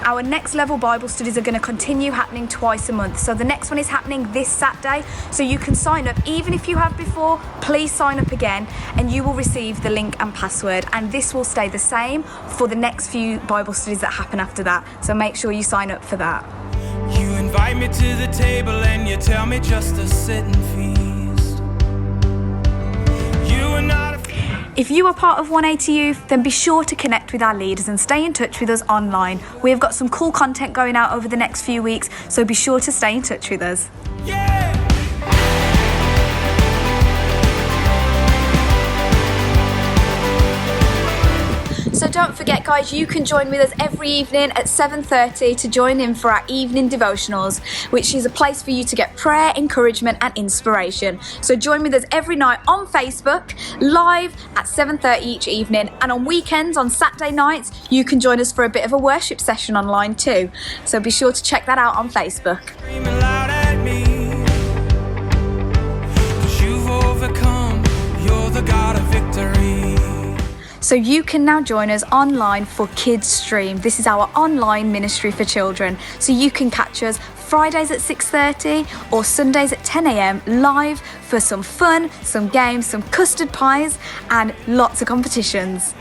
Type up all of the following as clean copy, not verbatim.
our next level Bible studies are going to continue happening twice a month. So the next one is happening this Saturday. So you can sign up. Even if you have before, please sign up again and you will receive the link and password. And this will stay the same for the next few Bible studies that happen after that. So make sure you sign up for that. You invite me to the table and you tell me just to sit and feast. You are not a... If you are part of 180 Youth, then be sure to connect with our leaders and stay in touch with us online. We have got some cool content going out over the next few weeks, so be sure to stay in touch with us. Yeah! So don't forget, guys, you can join with us every evening at 7:30 to join in for our evening devotionals, which is a place for you to get prayer, encouragement and inspiration. So join with us every night on Facebook, live at 7:30 each evening, and on weekends, on Saturday nights, you can join us for a bit of a worship session online too. So be sure to check that out on Facebook. Screaming loud at me, 'cause you've overcome, you're the God of victory. So you can now join us online for Kids Stream. This is our online ministry for children. So you can catch us Fridays at 6:30 or Sundays at 10 a.m. live for some fun, some games, some custard pies and lots of competitions.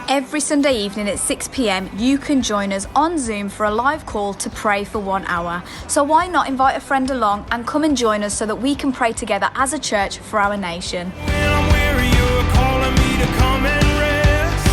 Every Sunday evening at 6 p.m, you can join us on Zoom for a live call to pray for 1 hour. So why not invite a friend along and come and join us so that we can pray together as a church for our nation. When I'm weary, you're calling me to come and rest,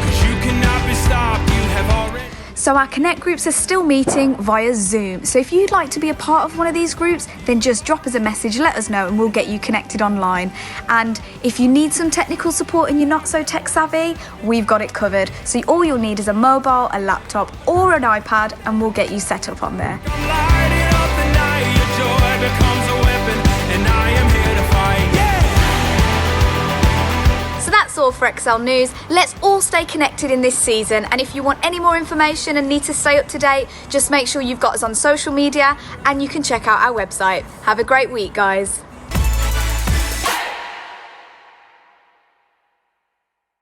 'cause you cannot be stopped, you have already... So our Connect groups are still meeting via Zoom. So if you'd like to be a part of one of these groups, then just drop us a message, let us know, and we'll get you connected online. And if you need some technical support and you're not so tech savvy, we've got it covered. So all you'll need is a mobile, a laptop, or an iPad, and we'll get you set up on there. I'm lighting up the night, your joy becomes a weapon, and I am here to fight, yeah! So that's all for Excel News. Let's all stay connected in this season. And if you want any more information and need to stay up to date, just make sure you've got us on social media and you can check out our website. Have a great week, guys.